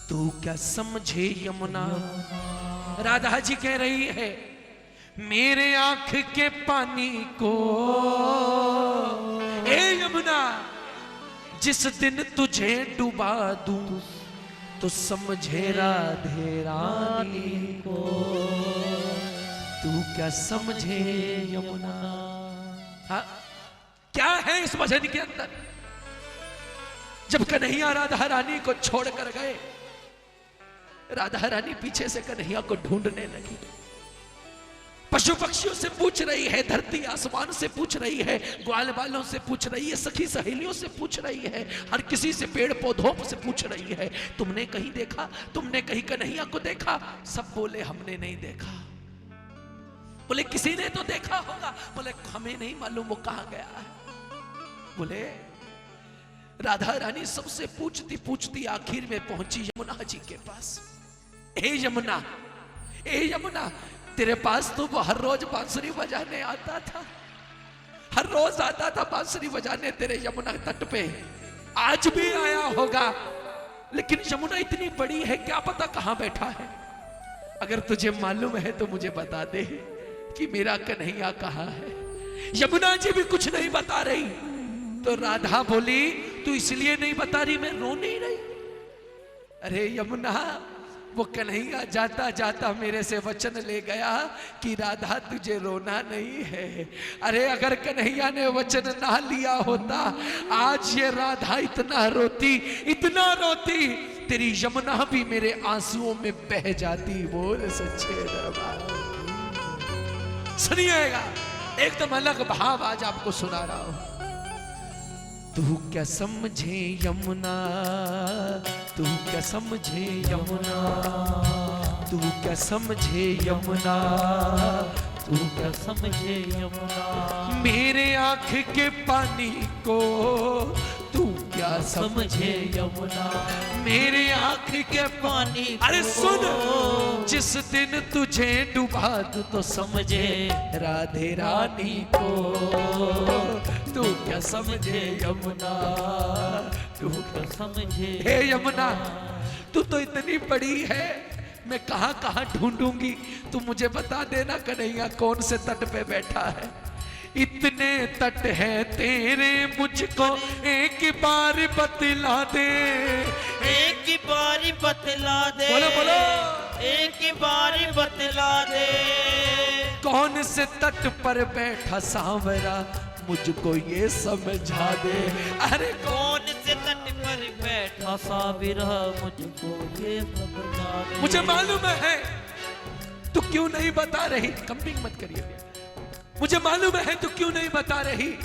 तू क्या समझे यमुना। राधा जी कह रही है मेरे आंख के पानी को ए यमुना, जिस दिन तुझे डुबा दूं तो समझे राधे रानी को। तू क्या समझे यमुना। हाँ, क्या है इस भजन के अंदर। जब कन्हैया राधा रानी को छोड़कर गए, राधा रानी पीछे से कन्हैया को ढूंढने लगी। पशु पक्षियों से पूछ रही है, धरती आसमान से पूछ रही है, ग्वाल बालों से पूछ रही है, सखी सहेलियों से पूछ रही है, हर किसी से, पेड़ पौधों से पूछ रही है, तुमने कहीं देखा, तुमने कहीं कन्हैया को देखा। सब बोले हमने नहीं देखा। बोले किसी ने तो देखा होगा। बोले हमें नहीं मालूम वो कहां गया है। बोले राधा रानी सबसे पूछती पूछती आखिर में पहुंची यमुना जी के पास। हे यमुना, हे यमुना, तेरे पास तो वो हर रोज बांसुरी बजाने आता था, हर रोज आता था बांसुरी बजाने तेरे यमुना तट पे। आज भी आया होगा, लेकिन यमुना इतनी बड़ी है, क्या पता कहां बैठा है। अगर तुझे मालूम है तो मुझे बता दे कि मेरा कन्हैया कहां है। यमुना जी भी कुछ नहीं बता रही। तो राधा बोली तू इसलिए नहीं बता रही, मैं रो नहीं रही। अरे यमुना, वो कन्हैया जाता जाता मेरे से वचन ले गया कि राधा तुझे रोना नहीं है। अरे अगर कन्हैया ने वचन ना लिया होता, आज ये राधा इतना रोती, इतना रोती, तेरी यमुना भी मेरे आंसुओं में बह जाती। बोल सच्चे दरबार। सुनिएगा, एकदम अलग भाव आज आपको सुना रहा हूं। तू क्या समझे यमुना, तू क्या समझे यमुना, तू क्या समझे यमुना, तू क्या समझे यमुना। मेरे आंख के पानी को तू क्या समझे यमुना, मेरे आंख के पानी। अरे सुन, जिस दिन तुझे डुबा दूं तो समझे राधे रानी को। तू क्या समझे यमुना, तू क्या समझे। हे यमुना, तू तो इतनी बड़ी है, मैं कहां कहां ढूंढूंगी, तू मुझे बता देना कन्हैया कौन से तट पे बैठा है। इतने तट है तेरे, मुझको एक बार बतला दे, एक बार बतला दे, बोलो बोलो, एक बार बतला दे। कौन से तट पर बैठा सांवरा, मुझको ये समझा दे। अरे कौन से तट पर बैठा साविरा, मुझको ये समझा दे। मुझे मालूम है, तू क्यों नहीं बता रही। कंपिंग मत करिए। मुझे मालूम है तू क्यों नहीं बता रही।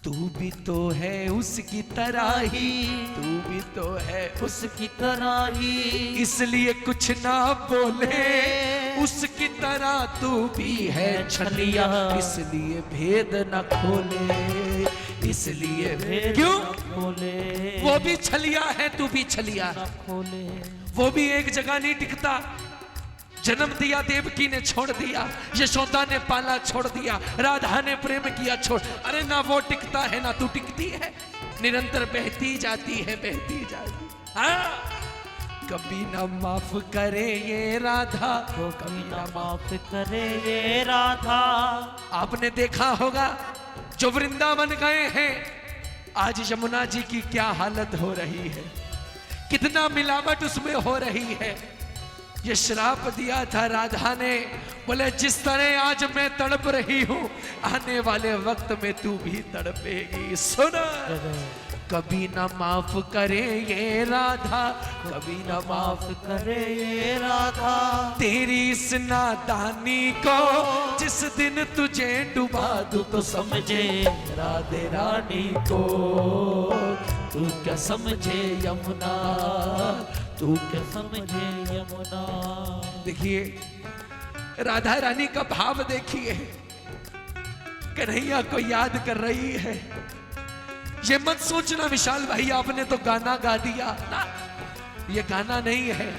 तू भी तो है उसकी तरह ही, तू भी तो है उसकी तरह ही, इसलिए कुछ ना बोले। उसकी तरह तू भी है छलिया, इसलिए भेद न खोले, इसलिए भेद क्यों खोले। वो भी छलिया है, तू भी छलिया खोले। वो भी एक जगह नहीं टिकता। जन्म दिया देवकी ने छोड़ दिया, यशोदा ने पाला छोड़ दिया, राधा ने प्रेम किया छोड़। अरे ना वो टिकता है ना तू टिकती है, निरंतर बहती जाती है, बहती जाती। हाँ, कभी ना माफ करे ये राधा, कभी ना माफ करे ये राधा। आपने देखा होगा जो वृंदावन गए हैं, आज यमुना जी की क्या हालत हो रही है, कितना मिलावट उसमें हो रही है। ये श्राप दिया था राधा ने, बोले जिस तरह आज मैं तड़प रही हूं, आने वाले वक्त में तू भी तड़पेगी। सुन, कभी ना माफ करे ये राधा, कभी ना माफ करे ये राधा, तेरी इस नादानी को। जिस दिन तुझे डुबा दूं तो समझे राधे रानी को। तू क्या समझे यमुना, तू क्या समझे यमुना। देखिए राधा रानी का भाव देखिए, कन्हैया को याद कर रही है। ये मत सोचना विशाल भाई आपने तो गाना गा दिया ना, ये गाना नहीं है,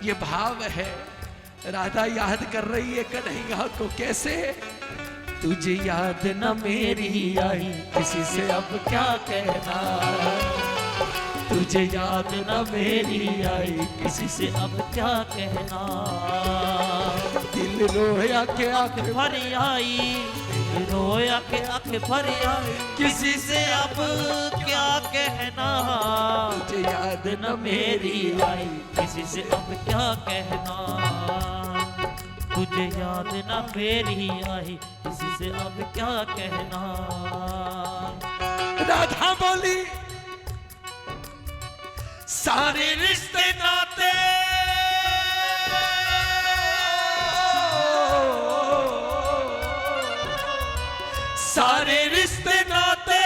ये भाव है। राधा याद कर रही है कन्हैया को। कैसे? तुझे याद न मेरी आई, किसी से अब क्या कहना। तुझे याद न मेरी आई, किसी से अब क्या कहना। दिल रोया के आंख भरी आई, रोया के आंख भरी आई, किसी से अब क्या कहना। तुझे याद न मेरी आई, किसी से अब क्या कहना। तुझे याद न मेरी आई, किसी से अब क्या कहना। राधा बोली सारे रिश्ते नाते सारे रिश्ते नाते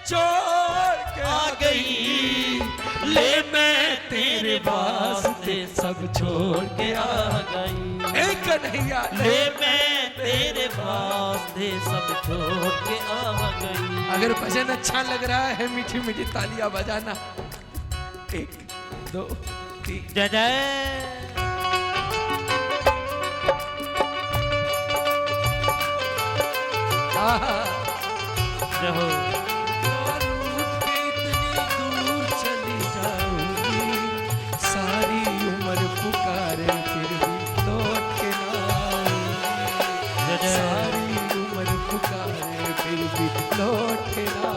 छोड़ के आ गई, ले मैं तेरे वास्ते सब छोड़ के आ गई। एक कन्हैया ले मैं तेरे वास्ते सब छोड़ के आ गई। अगर भजन अच्छा लग रहा है मीठी मीठी तालियां बजाना। 1 2 3 जय जय। जय हो। इतनी दूर चली जाऊंगी, सारी उम्र पुकारे फिर भी लौट के ना आऊंगी। सारी उम्र पुकारे फिर भी लौट के ना।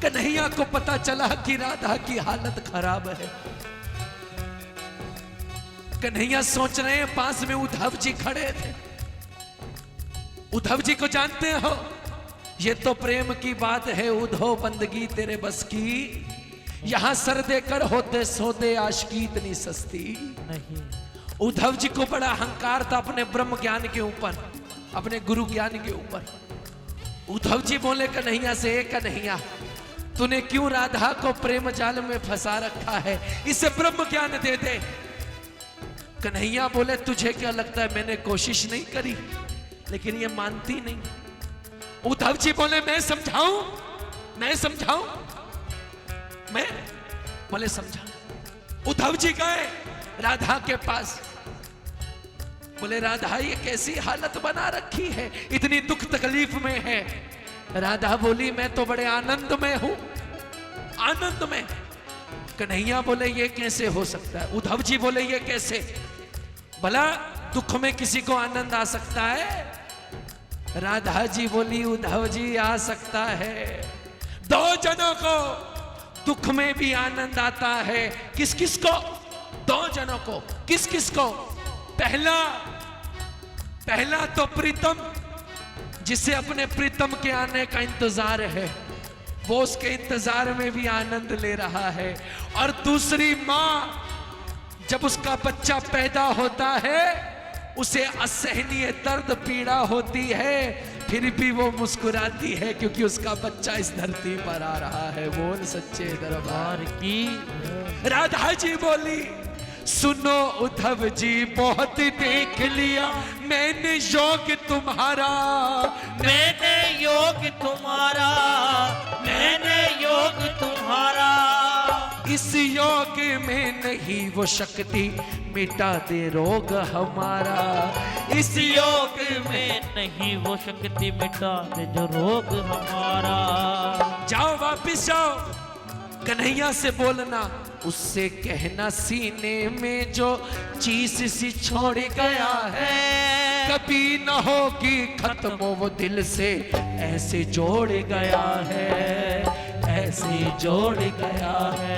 कन्हैया को पता चला कि राधा की हालत खराब है। कन्हैया सोच रहे हैं, पास में उद्धव जी खड़े थे। उद्धव जी को जानते हो, ये तो प्रेम की बात है उद्धव, बंदगी तेरे बस की। यहां सर देकर होते सौदे आशिकी इतनी सस्ती नहीं। उद्धव जी को बड़ा अहंकार था अपने ब्रह्म ज्ञान के ऊपर, अपने गुरु ज्ञान के ऊपर। उद्धव जी बोले कन्हैया से, कन्हैया तूने क्यों राधा को प्रेम जाल में फंसा रखा है, इसे ब्रह्म ज्ञान दे दे। कन्हैया बोले तुझे क्या लगता है मैंने कोशिश नहीं करी, लेकिन ये मानती नहीं। उद्धव जी बोले मैं समझाऊं, मैं समझाऊं, मैं बोले समझा। उद्धव जी गए राधा के पास, बोले राधा ये कैसी हालत बना रखी है, इतनी दुख तकलीफ में है। राधा बोली मैं तो बड़े आनंद में हूं, आनंद में। कन्हैया बोले ये कैसे हो सकता है। उद्धव जी बोले ये कैसे, भला दुख में किसी को आनंद आ सकता है। राधा जी बोली उद्धव जी आ सकता है। दो जनों को दुख में भी आनंद आता है। किस किस को, दो जनों को, किस किस को। पहला तो प्रीतम, जिसे अपने प्रीतम के आने का इंतजार है, वो उसके इंतजार में भी आनंद ले रहा है। और दूसरी मां, जब उसका बच्चा पैदा होता है उसे असहनीय दर्द पीड़ा होती है, फिर भी वो मुस्कुराती है क्योंकि उसका बच्चा इस धरती पर आ रहा है। बोल सच्चे दरबार की। राधा जी बोली सुनो उद्धव जी बहुत देख लिया मैंने योग तुम्हारा, मैंने योग तुम्हारा, मैंने योग तुम्हारा। इस योग में नहीं वो शक्ति मिटा दे रोग हमारा। इस योग में नहीं वो शक्ति मिटा दे जो रोग हमारा। जाओ वापिस जाओ, कन्हैया से बोलना, उससे कहना सीने में जो चीज सी छोड़ गया है कभी न होगी खत्म वो दिल से, ऐसे जोड़ गया है, ऐसे जोड़ गया है,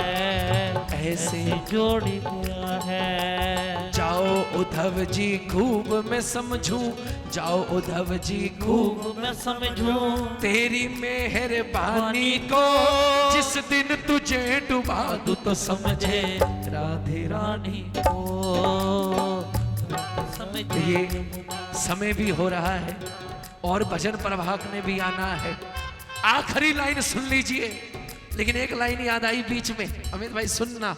ऐसे जोड़ गया है। जाओ उद्धव जी खूब मैं समझूं, जाओ उद्धव जी खूब मैं समझूं तेरी मेहरबानी को, जिस दिन तुझे डुबा दूं तो समझे राधे रानी को। ये समय भी हो रहा है और भजन प्रभाग में भी आना है। आखिरी लाइन सुन लीजिए, लेकिन एक लाइन याद आई बीच में, अमित भाई सुनना।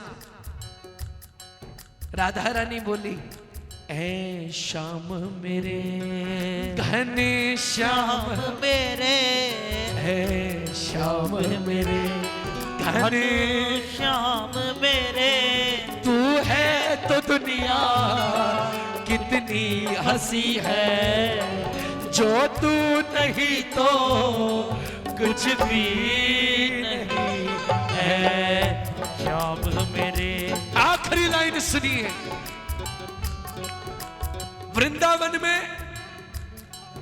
राधा रानी बोली ऐ श्याम मेरे घने श्याम मेरे ऐ श्याम मेरे घने श्याम मेरे तू है तो दुनिया कितनी हंसी है, जो तू नहीं तो कुछ भी नहीं है श्याम मेरे। आखिरी लाइन सुनिए। वृंदावन में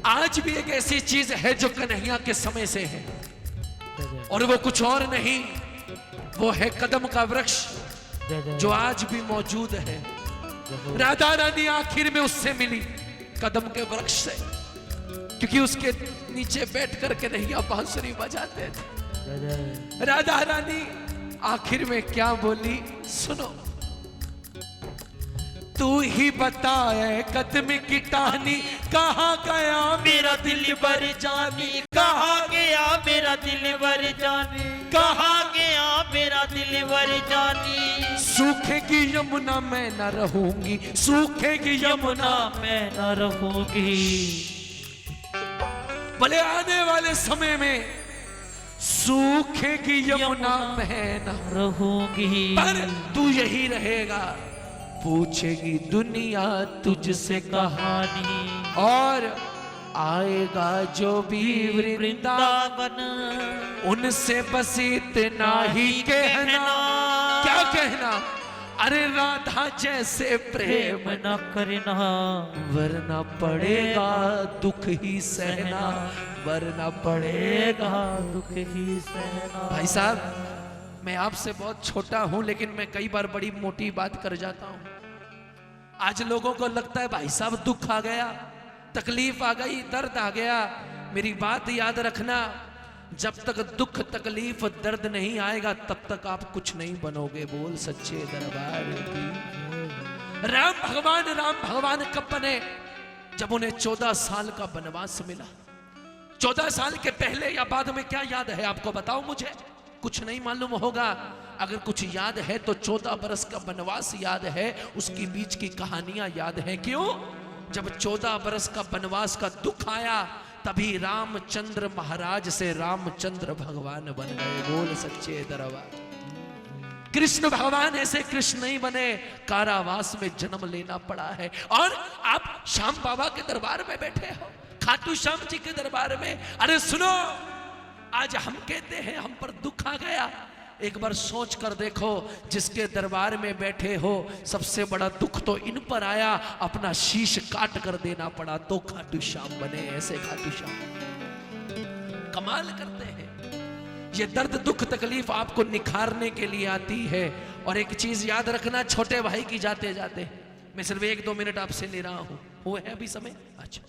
आज भी एक ऐसी चीज है जो कन्हैया के समय से है, और वो कुछ और नहीं, वो है कदम का वृक्ष जो आज भी मौजूद है। राधा रानी आखिर में उससे मिली कदम के वृक्ष से, क्योंकि उसके नीचे बैठ कर कन्हैया बांसुरी बजाते थे। राधा रानी आखिर में क्या बोली सुनो। तू ही बताए कदम की टहनी, कहाँ गया मेरा दिल बर जानी, कहाँ गया मेरा दिल बर जानी, कहाँ गया मेरा दिल बर जानी। सूखेगी यमुना मैं न रहूंगी, सूखेगी यमुना मैं न रहूंगी। भले आने वाले समय में सूखेगी यमुना मैं न रहूंगी, पर तू यही रहेगा। पूछेगी दुनिया तुझसे कहानी, और आएगा जो भी वृंदावन, उनसे बस इतना ही कहना। क्या कहना? अरे राधा जैसे प्रेम न करना, वरना पड़ेगा दुख ही सहना, वरना पड़ेगा दुख ही सहना। भाई साहब, मैं आपसे बहुत छोटा हूं, लेकिन मैं कई बार बड़ी मोटी बात कर जाता हूं। आज लोगों को लगता है भाई साहब दुख आ गया, तकलीफ आ गई, दर्द आ गया। मेरी बात याद रखना, जब तक दुख तकलीफ दर्द नहीं आएगा तब तक आप कुछ नहीं बनोगे। बोल सच्चे दरबार की। राम भगवान कब बने? जब उन्हें 14 साल का वनवास मिला। 14 साल के पहले या बाद में क्या याद है आपको? बताओ मुझे। कुछ नहीं मालूम होगा। अगर कुछ याद है तो 14 बरस का वनवास याद है, उसकी बीच की कहानियां याद है। क्यों? जब 14 बरस का वनवास का दुख आया, तभी रामचंद्र महाराज से रामचंद्र भगवान बन गए। बोल सच्चे दरबार। कृष्ण भगवान ऐसे कृष्ण नहीं बने, कारावास में जन्म लेना पड़ा है। और आप श्याम बाबा के दरबार में बैठे हो, खाटू श्याम जी के दरबार में। अरे सुनो, आज हम कहते हैं हम पर दुख आ गया। एक बार सोच कर देखो, जिसके दरबार में बैठे हो सबसे बड़ा दुख तो इन पर आया, अपना शीश काट कर देना पड़ा तो खाटू श्याम बने। ऐसे खाटू श्याम कमाल करते हैं। ये दर्द दुख तकलीफ आपको निखारने के लिए आती है। और एक चीज याद रखना छोटे भाई की, जाते जाते मैं सिर्फ 1-2 मिनट आपसे ले रहा हूं। वो है अभी समय? अच्छा,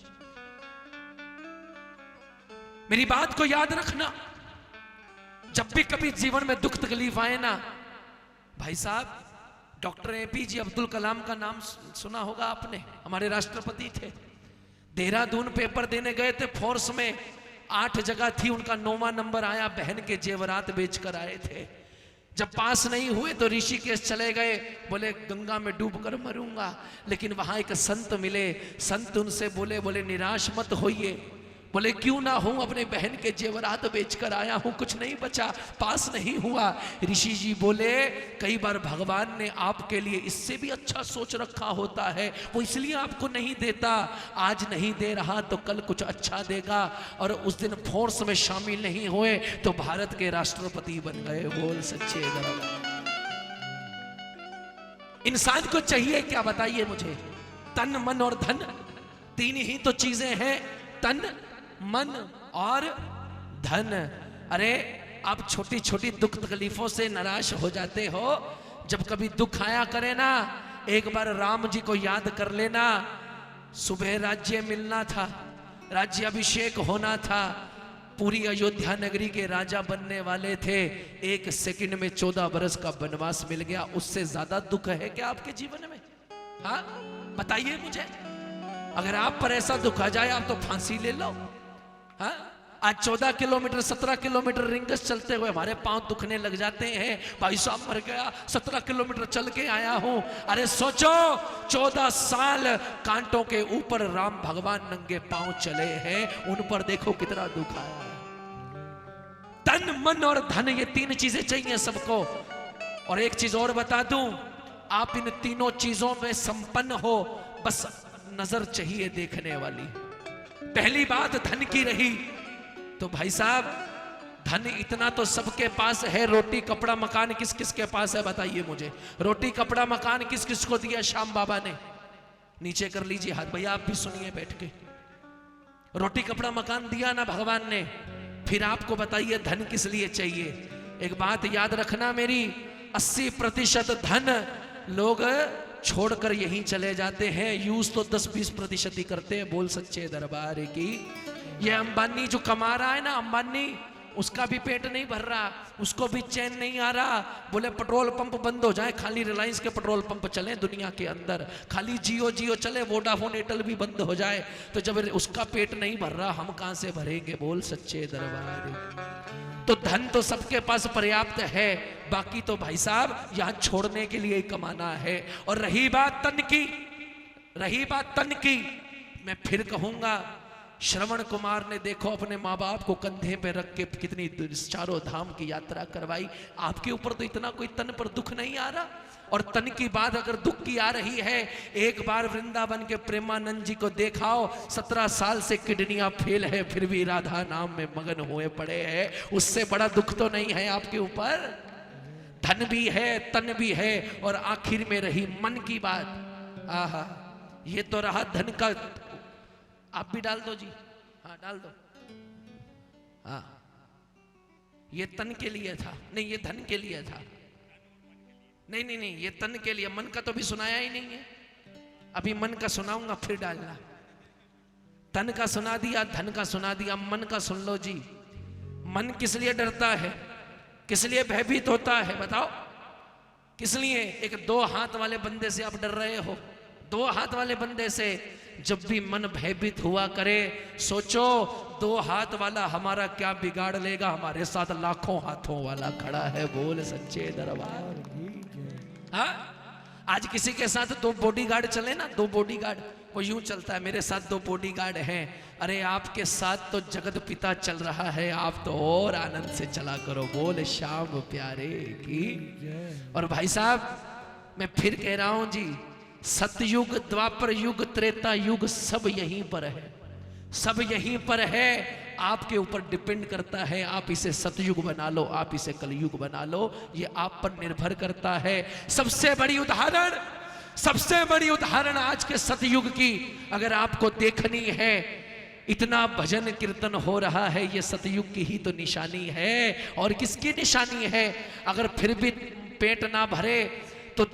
मेरी बात को याद रखना। जब भी कभी जीवन में दुख तकलीफ आए ना, भाई साहब, डॉक्टर APJ अब्दुल कलाम का नाम सुना होगा आपने। हमारे राष्ट्रपति थे। देहरादून पेपर देने गए थे, फोर्स में 8 जगह थी, उनका 9वां नंबर आया। बहन के जेवरात बेचकर आए थे। जब पास नहीं हुए तो ऋषिकेश चले गए, बोले गंगा में डूबकर मरूंगा। लेकिन वहां एक संत मिले। संत उनसे बोले निराश मत होइए। बोले क्यों ना हूं, अपने बहन के जेवरात बेचकर आया हूं, कुछ नहीं बचा, पास नहीं हुआ। ऋषि जी बोले कई बार भगवान ने आपके लिए इससे भी अच्छा सोच रखा होता है, वो इसलिए आपको नहीं देता। आज नहीं दे रहा तो कल कुछ अच्छा देगा। और उस दिन फोर्स में शामिल नहीं हुए तो भारत के राष्ट्रपति बन गए। बोल सच्चे दरबार। इंसान को चाहिए क्या बताइए मुझे? तन मन और धन, 3 ही तो चीजें हैं, तन मन और धन। अरे आप छोटी छोटी दुख तकलीफों से निराश हो जाते हो। जब कभी दुख आया करे ना, एक बार राम जी को याद कर लेना। सुबह राज्य मिलना था, राज्य अभिषेक होना था, पूरी अयोध्या नगरी के राजा बनने वाले थे। 1 सेकंड में 14 बरस का वनवास मिल गया। उससे ज्यादा दुख है क्या आपके जीवन में? हाँ बताइए मुझे। अगर आप पर ऐसा दुख आ जाए आप तो फांसी ले लो। हाँ, आज 14 किलोमीटर 17 किलोमीटर रिंगस चलते हुए हमारे पांव दुखने लग जाते हैं। भाई साहब मर गया, 17 किलोमीटर चल के आया हूं। अरे सोचो 14 साल कांटों के ऊपर राम भगवान नंगे पांव चले हैं, उन पर देखो कितना दुख आया। तन मन और धन, ये 3 चीजें चाहिए सबको। और एक चीज और बता दूं, आप इन तीनों चीजों में संपन्न हो, बस नजर चाहिए देखने वाली। पहली बात धन की रही तो भाई साहब धन इतना तो सबके पास है। रोटी कपड़ा मकान किस किस के पास है बताइए मुझे। रोटी कपड़ा मकान किस किस को दिया श्याम बाबा ने? नीचे कर लीजिए हाथ। भैया आप भी सुनिए बैठ के। रोटी कपड़ा मकान दिया ना भगवान ने, फिर आपको बताइए धन किस लिए चाहिए। एक बात याद रखना मेरी, 80% धन लोग छोड़कर यहीं चले जाते हैं। यूज तो 10-20% ही करते हैं। बोल सच्चे दरबार की। ये अंबानी जो कमा रहा है ना, अंबानी, उसका भी पेट नहीं भर रहा, उसको भी चैन नहीं आ रहा। बोले पेट्रोल पंप बंद हो जाए, खाली रिलायंस के पेट्रोल पंप चले दुनिया के अंदर, खाली जियो चले, वोडाफोन एयरटेल भी बंद हो जाए, तो जब उसका पेट नहीं भर रहा हम कहां से भरेंगे? बोल सच्चे दरबार। तो धन तो सबके पास पर्याप्त है, बाकी तो भाई साहब यहां छोड़ने के लिए कमाना है। और रही बात तन की, मैं फिर कहूंगा, श्रवण कुमार ने देखो अपने माँ बाप को कंधे पे रख के कितनी चारों धाम की यात्रा करवाई। आपके ऊपर तो इतना कोई तन पर दुख नहीं आ रहा। और तन की बात अगर दुख की आ रही है, एक बार वृंदावन के प्रेमानंद जी को देखाओ, 17 साल से किडनियां फेल है, फिर भी राधा नाम में मगन हुए पड़े हैं। उससे बड़ा दुख तो नहीं है आपके ऊपर। धन भी है, तन भी है, और आखिर में रही मन की बात। आहा, ये तो रहा धन का। आप भी डाल दो जी, हाँ डाल दो। हाँ, ये तन के लिए था, नहीं ये धन के लिए था। नहीं, ये तन के लिए। मन का तो भी सुनाया ही नहीं है, अभी मन का सुनाऊंगा फिर डालना। तन का सुना दिया, धन का सुना दिया, मन का सुन लो जी। मन किस लिए डरता है, किस लिए भयभीत होता है बताओ? किस लिए? एक 2 हाथ वाले बंदे से आप डर रहे हो? 2 हाथ वाले बंदे से जब भी मन भयभीत हुआ करे, सोचो 2 हाथ वाला हमारा क्या बिगाड़ लेगा, हमारे साथ लाखों हाथों वाला खड़ा है। बोल सच्चे दरबार। हाँ, आज किसी के साथ 2 बॉडीगार्ड चले ना, 2 बॉडीगार्ड, वो यूं चलता है, मेरे साथ 2 बॉडीगार्ड हैं। अरे आपके साथ तो जगत पिता चल रहा है, आप तो और आनंद से चला करो। बोल श्याम प्यारे की। और भाई साहब मैं फिर कह रहा हूं जी, सतयुग, द्वापर युग, त्रेता युग सब यहीं पर है, सब यहीं पर है। आपके ऊपर डिपेंड करता है, आप इसे सतयुग बना लो, आप इसे कलयुग बना लो, ये आप पर निर्भर करता है। सबसे बड़ी उदाहरण आज के सतयुग की अगर आपको देखनी है, इतना भजन कीर्तन हो रहा है, ये सतयुग की ही तो निशानी है। और किसकी निशानी है? अगर फिर भी पेट ना भरे तो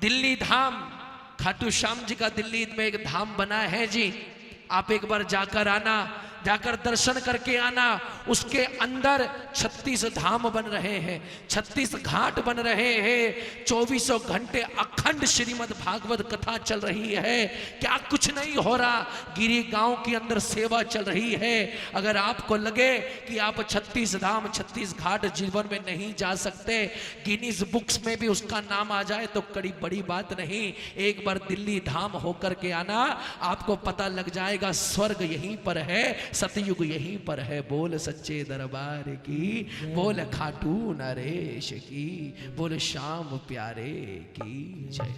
दिल्ली धाम, खाटू श्याम जी का दिल्ली में एक धाम बना है जी। आप एक बार जाकर आना, जाकर दर्शन करके आना। उसके अंदर 36 धाम बन रहे हैं, 36 घाट बन रहे हैं। 24 घंटे अखंड श्रीमद् भागवत कथा चल रही है। क्या कुछ नहीं हो रहा? गिरी गांव के अंदर सेवा चल रही है। अगर आपको लगे कि आप 36 धाम 36 घाट जीवन में नहीं जा सकते, गिनीज बुक्स में भी उसका नाम आ जाए तो कड़ी बड़ी बात नहीं। एक बार दिल्ली धाम होकर के आना, आपको पता लग जाएगा स्वर्ग यहीं पर है, सतयुग यहीं पर है। बोल सच्चे दरबार की, बोल खाटू नरेश की, बोल श्याम प्यारे की जय।